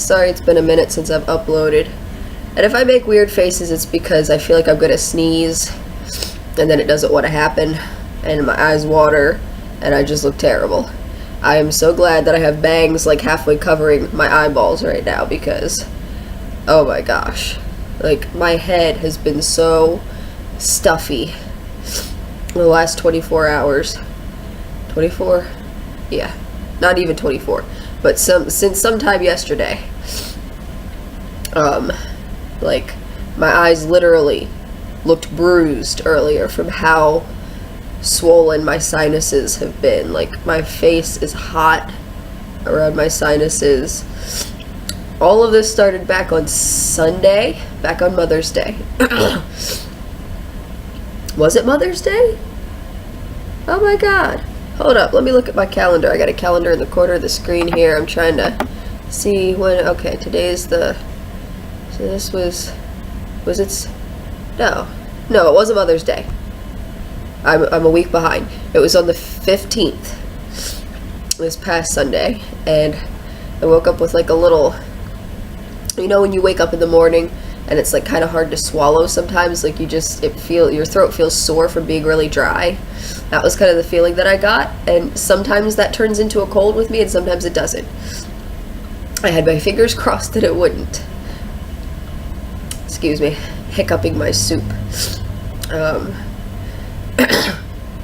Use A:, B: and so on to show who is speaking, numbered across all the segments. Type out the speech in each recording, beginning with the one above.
A: Sorry it's been a minute since I've uploaded. And if I make weird faces, it's because I feel like I'm gonna sneeze, and then it doesn't want to happen, and my eyes water, and I just look terrible. I am so glad that I have bangs like halfway covering my eyeballs right now, because, oh my gosh. Like, my head has been so stuffy the last 24 hours. 24? Yeah. Not even 24. But since sometime yesterday. Like, my eyes literally looked bruised earlier from how swollen my sinuses have been. Like, my face is hot around my sinuses. All of this started back on Sunday, back on Mother's Day. Was it Mother's Day? Oh my god. Hold up, let me look at my calendar. I got a calendar in the corner of the screen here. I'm trying to see when, okay, today's the, so this was it, no, it wasn't Mother's Day. I'm a week behind. It was on the 15th, this past Sunday, and I woke up with like a little, you know when you wake up in the morning and it's like kind of hard to swallow sometimes, like your throat feels sore from being really dry. That was kind of the feeling that I got, and sometimes that turns into a cold with me and sometimes it doesn't. I had my fingers crossed that it wouldn't. Excuse me, hiccuping my soup.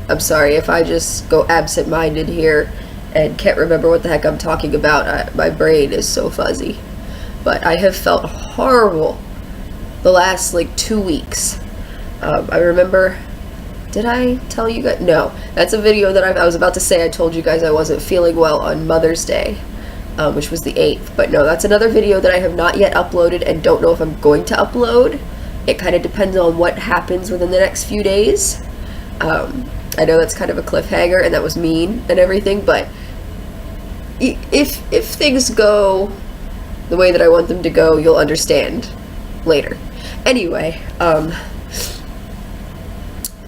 A: I'm sorry if I just go absent-minded here and can't remember what the heck I'm talking about. My brain is so fuzzy. But I have felt horrible the last like 2 weeks. I remember, did I tell you guys? No, that's a video that I was about to say I told you guys I wasn't feeling well on Mother's Day, which was the 8th. But no, that's another video that I have not yet uploaded and don't know if I'm going to upload. It kind of depends on what happens within the next few days. I know that's kind of a cliffhanger and that was mean and everything, but if things go the way that I want them to go, you'll understand later. Anyway,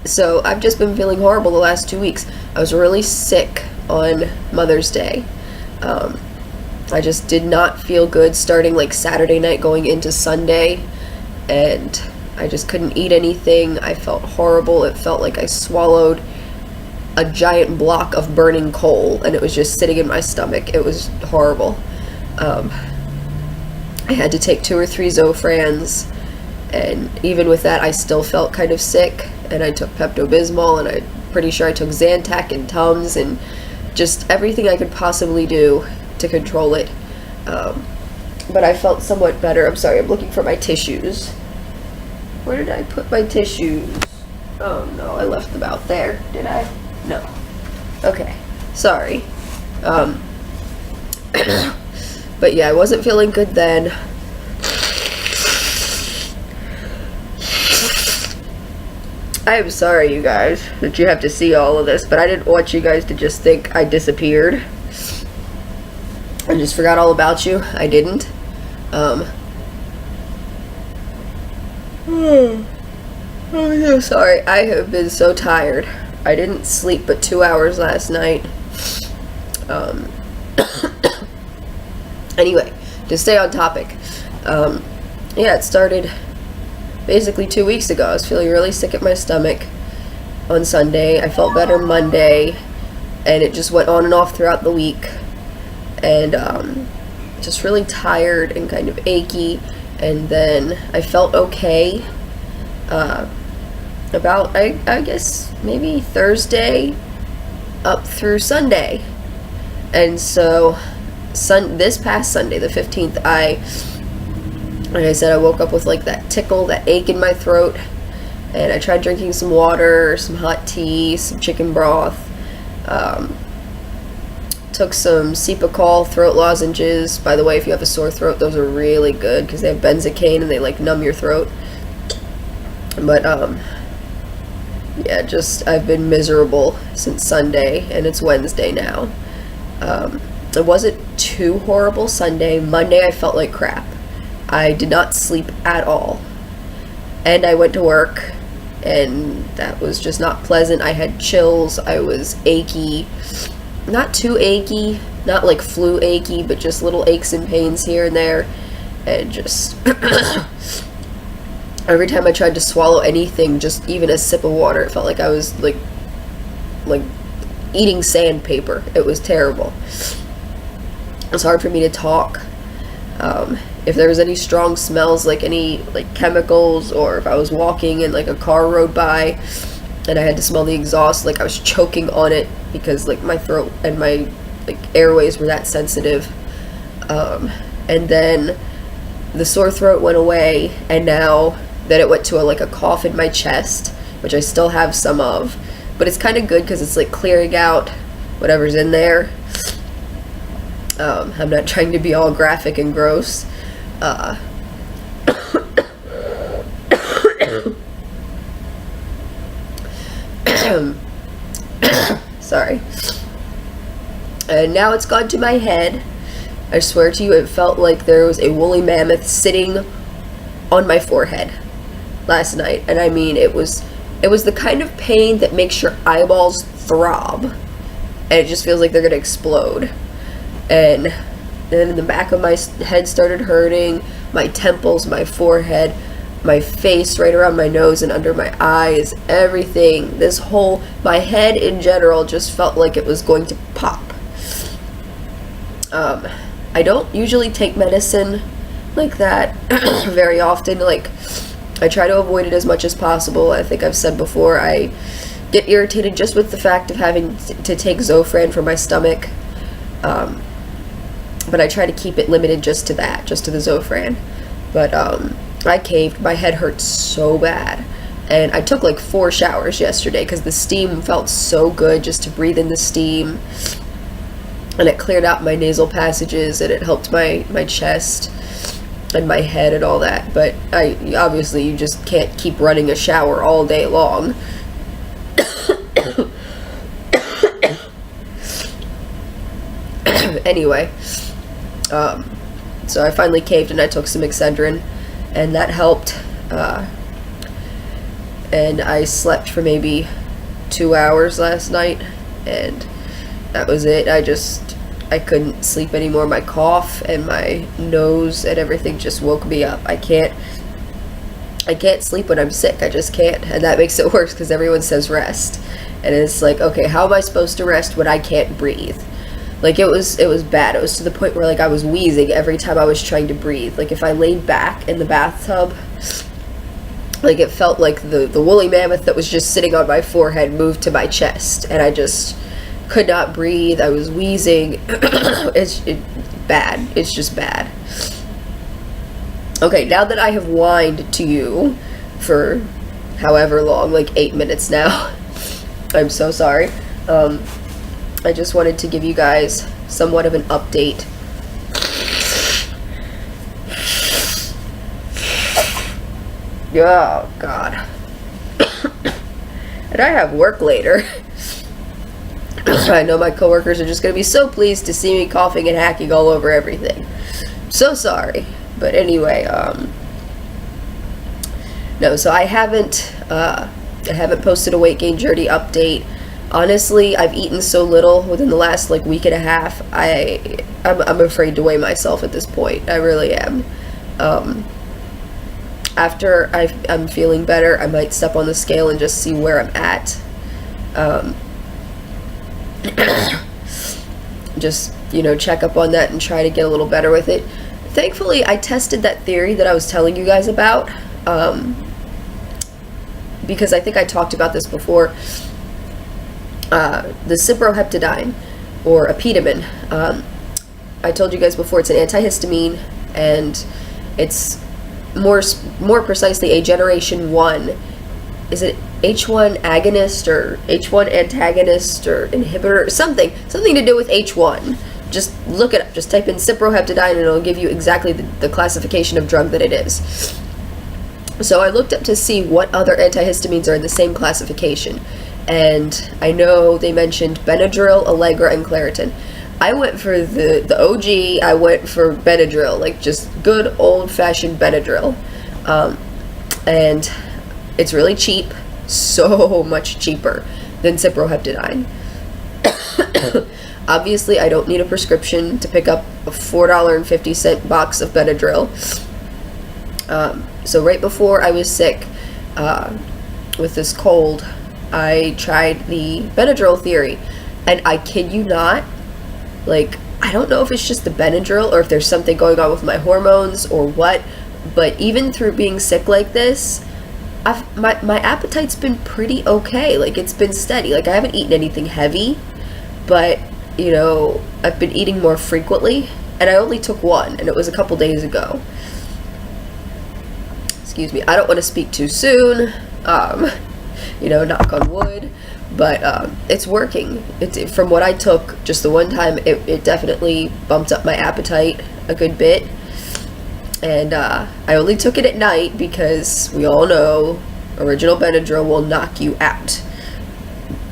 A: so I've just been feeling horrible the last 2 weeks. I was really sick on Mother's Day. I just did not feel good starting like Saturday night going into Sunday, and I just couldn't eat anything. I felt horrible. It felt like I swallowed a giant block of burning coal and it was just sitting in my stomach. It was horrible. I had to take 2 or 3 Zofrans, and even with that I still felt kind of sick, and I took Pepto-Bismol, and I'm pretty sure I took Zantac and Tums and just everything I could possibly do to control it. But I felt somewhat better. I'm sorry, I'm looking for my tissues. Where did I put my tissues? Oh no, I left them out there. Did I? No. Okay, sorry. But yeah, I wasn't feeling good then. I am sorry, you guys, that you have to see all of this, but I didn't want you guys to just think I disappeared and just forgot all about you. I didn't. I'm so sorry. I have been so tired. I didn't sleep but 2 hours last night. Anyway, to stay on topic, yeah, it started basically 2 weeks ago. I was feeling really sick at my stomach on Sunday. I felt better Monday, and it just went on and off throughout the week, and just really tired and kind of achy. And then I felt okay about, I guess, maybe Thursday up through Sunday. And so this past Sunday, the 15th, like I said, I woke up with like that tickle, that ache in my throat, and I tried drinking some water, some hot tea, some chicken broth, took some Cepacol throat lozenges. By the way, if you have a sore throat, those are really good because they have benzocaine and they like numb your throat. But yeah, just I've been miserable since Sunday, and it's Wednesday now. It wasn't too horrible Sunday. Monday I felt like crap. I did not sleep at all, and I went to work, and that was just not pleasant. I had chills, I was achy, not too achy, not like flu achy, but just little aches and pains here and there. And just every time I tried to swallow anything, just even a sip of water, it felt like I was like eating sandpaper. It was terrible. It was hard for me to talk. If there was any strong smells, like any like chemicals, or if I was walking and like a car rode by and I had to smell the exhaust, like I was choking on it because like my throat and my like airways were that sensitive. And then the sore throat went away, and now that it went to like a cough in my chest, which I still have some of, but it's kind of good because it's like clearing out whatever's in there. I'm not trying to be all graphic and gross. Sorry. And now it's gone to my head. I swear to you, it felt like there was a woolly mammoth sitting on my forehead last night. And I mean, it was the kind of pain that makes your eyeballs throb. And it just feels like they're gonna explode. And then the back of my head started hurting, my temples, my forehead, my face, right around my nose and under my eyes, everything. My head in general just felt like it was going to pop. I don't usually take medicine like that very often. Like, I try to avoid it as much as possible. I think I've said before, I get irritated just with the fact of having to take Zofran for my stomach. But I try to keep it limited just to the Zofran. But I caved. My head hurt so bad. And I took like 4 showers yesterday because the steam felt so good just to breathe in the steam. And it cleared out my nasal passages, and it helped my chest and my head and all that. But obviously you just can't keep running a shower all day long. Anyway, so I finally caved and I took some Excedrin, and that helped. And I slept for maybe 2 hours last night, and that was it. I couldn't sleep anymore. My cough and my nose and everything just woke me up. I can't sleep when I'm sick. I just can't. And that makes it worse because everyone says rest. And it's like, okay, how am I supposed to rest when I can't breathe? Like, it was bad. It was to the point where like I was wheezing every time I was trying to breathe. Like, if I laid back in the bathtub, like it felt like the woolly mammoth that was just sitting on my forehead moved to my chest, and I just could not breathe. I was wheezing. It's bad. It's just bad. Okay, now that I have whined to you for however long, like 8 minutes now, I'm so sorry. I just wanted to give you guys somewhat of an update. Oh, God. And I have work later. I know my coworkers are just going to be so pleased to see me coughing and hacking all over everything. So sorry. But anyway, no, so I haven't posted a weight gain journey update. Honestly, I've eaten so little within the last like week and a half. I'm afraid to weigh myself at this point. I really am. After I'm feeling better, I might step on the scale and just see where I'm at. Just, check up on that and try to get a little better with it. Thankfully, I tested that theory that I was telling you guys about, because I think I talked about this before. The cyproheptadine, or apitamin. I told you guys before, it's an antihistamine, and it's more precisely a generation 1. Is it H1 agonist or H1 antagonist or inhibitor? Something to do with H1. Just look it up. Just type in cyproheptadine and it'll give you exactly the classification of drug that it is. So I looked up to see what other antihistamines are in the same classification. And I know they mentioned Benadryl, Allegra, and Claritin. I went for the OG. I went for Benadryl, like just good old-fashioned Benadryl. And it's really cheap, so much cheaper than cyproheptadine. Obviously, I don't need a prescription to pick up a $4.50 box of Benadryl. So right before I was sick with this cold, I tried the Benadryl theory, and I kid you not, like, I don't know if it's just the Benadryl or if there's something going on with my hormones or what, but even through being sick like this, my appetite's been pretty okay. Like, it's been steady. Like, I haven't eaten anything heavy, but, you know, I've been eating more frequently, and I only took one, and it was a couple days ago. Excuse me. I don't want to speak too soon, you know, knock on wood, but it's working. From what I took just the one time, it definitely bumped up my appetite a good bit. And I only took it at night because we all know original Benadryl will knock you out.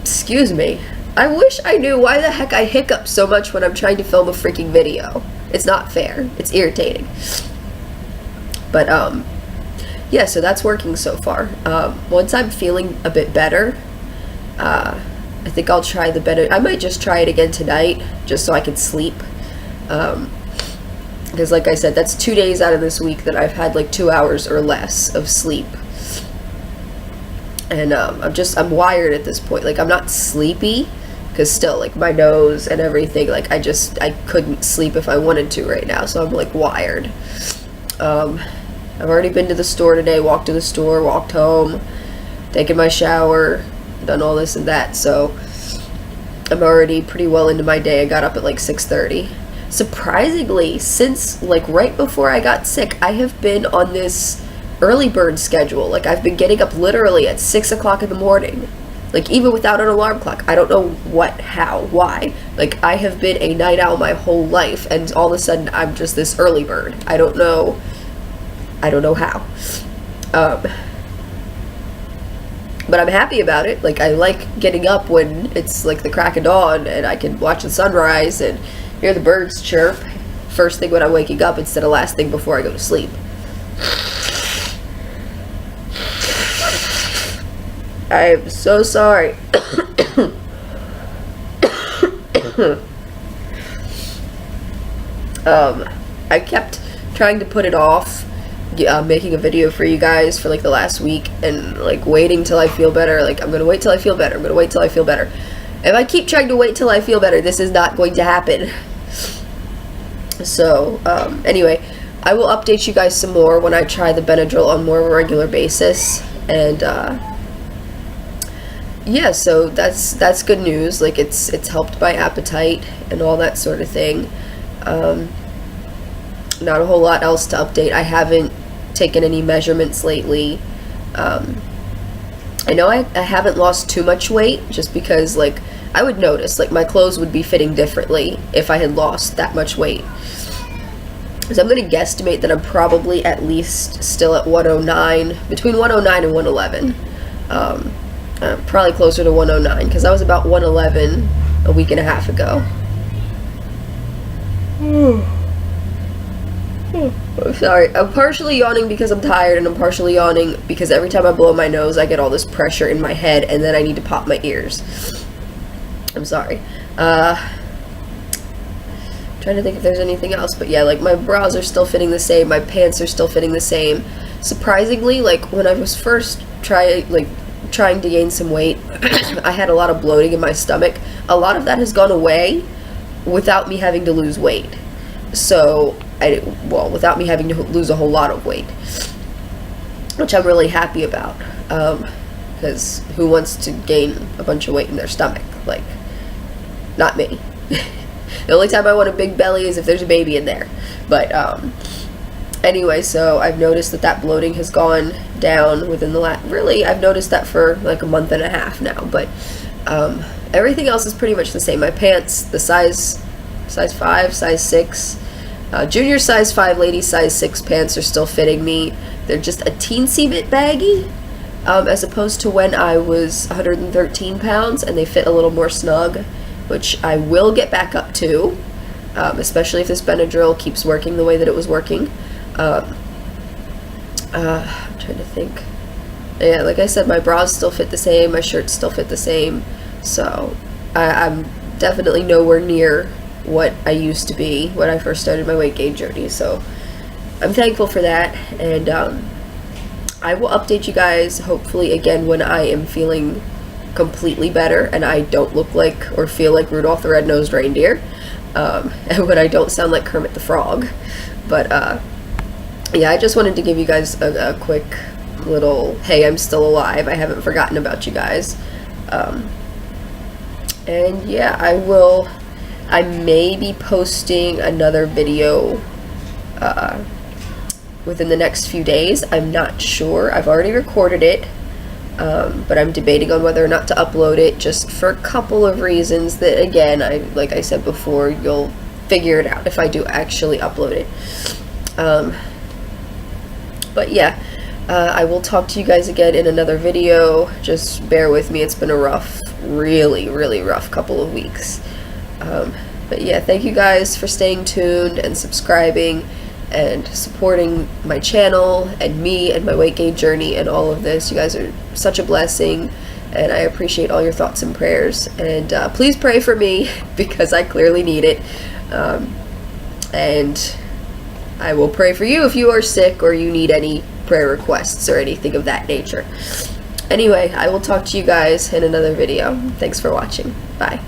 A: Excuse me. I wish I knew why the heck I hiccup so much when I'm trying to film a freaking video. It's not fair. It's irritating. But yeah, so that's working so far. Once I'm feeling a bit better, I think I'll try the Benadryl. I might just try it again tonight just so I can sleep. Because like I said, that's 2 days out of this week that I've had like 2 hours or less of sleep. And I'm wired at this point. Like, I'm not sleepy, because still, like, my nose and everything, like, I couldn't sleep if I wanted to right now, so I'm like wired. I've already been to the store today, walked to the store, walked home, taken my shower, done all this and that, so I'm already pretty well into my day. I got up at like 6:30. Surprisingly, since like right before I got sick, I have been on this early bird schedule. Like, I've been getting up literally at 6 o'clock in the morning, like, even without an alarm clock. I don't know what, how, why. Like, I have been a night owl my whole life, and all of a sudden I'm just this early bird. I don't know how. But I'm happy about it. Like, I like getting up when it's like the crack of dawn and I can watch the sunrise and hear the birds chirp first thing when I'm waking up instead of last thing before I go to sleep. I'm so sorry. I kept trying to put it off, making a video for you guys for like the last week, and like waiting till I feel better. Like, I'm gonna wait till I feel better. I'm gonna wait till I feel better. If I keep trying to wait till I feel better, this is not going to happen. So, anyway, I will update you guys some more when I try the Benadryl on more of a regular basis. And, yeah, so that's good news. Like, it's helped my appetite and all that sort of thing. Not a whole lot else to update. I haven't taken any measurements lately. I know I haven't lost too much weight, just because, like, I would notice, like, my clothes would be fitting differently if I had lost that much weight. So I'm going to guesstimate that I'm probably at least still at 109, between 109 and 111. Probably closer to 109, because I was about 111 a week and a half ago. I'm sorry. I'm partially yawning because I'm tired, and I'm partially yawning because every time I blow my nose, I get all this pressure in my head, and then I need to pop my ears. I'm sorry. Trying to think if there's anything else, but yeah, like, my bras are still fitting the same, my pants are still fitting the same. Surprisingly, like, when I was first trying to gain some weight, I had a lot of bloating in my stomach. A lot of that has gone away without me having to lose weight. So, without me having to lose a whole lot of weight, which I'm really happy about, because who wants to gain a bunch of weight in their stomach? Like, not me. The only time I want a big belly is if there's a baby in there. But, anyway, so I've noticed that bloating has gone down within the really, I've noticed that for like a month and a half now, but, everything else is pretty much the same. My pants, the size 5, size 6, junior size 5, lady size 6 pants are still fitting me. They're just a teensy bit baggy, as opposed to when I was 113 pounds, and they fit a little more snug, which I will get back up to, especially if this Benadryl keeps working the way that it was working. I'm trying to think. Yeah, like I said, my bras still fit the same, my shirts still fit the same, so I'm definitely nowhere near what I used to be when I first started my weight gain journey. So I'm thankful for that, and I will update you guys hopefully again when I am feeling completely better and I don't look like or feel like Rudolph the Red-Nosed Reindeer, and when I don't sound like Kermit the Frog. But yeah, I just wanted to give you guys a quick little, hey, I'm still alive, I haven't forgotten about you guys. And yeah, I may be posting another video within the next few days. I'm not sure. I've already recorded it, but I'm debating on whether or not to upload it, just for a couple of reasons that, again, like I said before, you'll figure it out if I do actually upload it. But yeah, I will talk to you guys again in another video. Just bear with me. It's been a rough, really, really rough couple of weeks. But yeah, thank you guys for staying tuned and subscribing and supporting my channel and me and my weight gain journey and all of this. You guys are such a blessing, and I appreciate all your thoughts and prayers. And please pray for me because I clearly need it. And I will pray for you if you are sick or you need any prayer requests or anything of that nature. Anyway, I will talk to you guys in another video. Thanks for watching. Bye.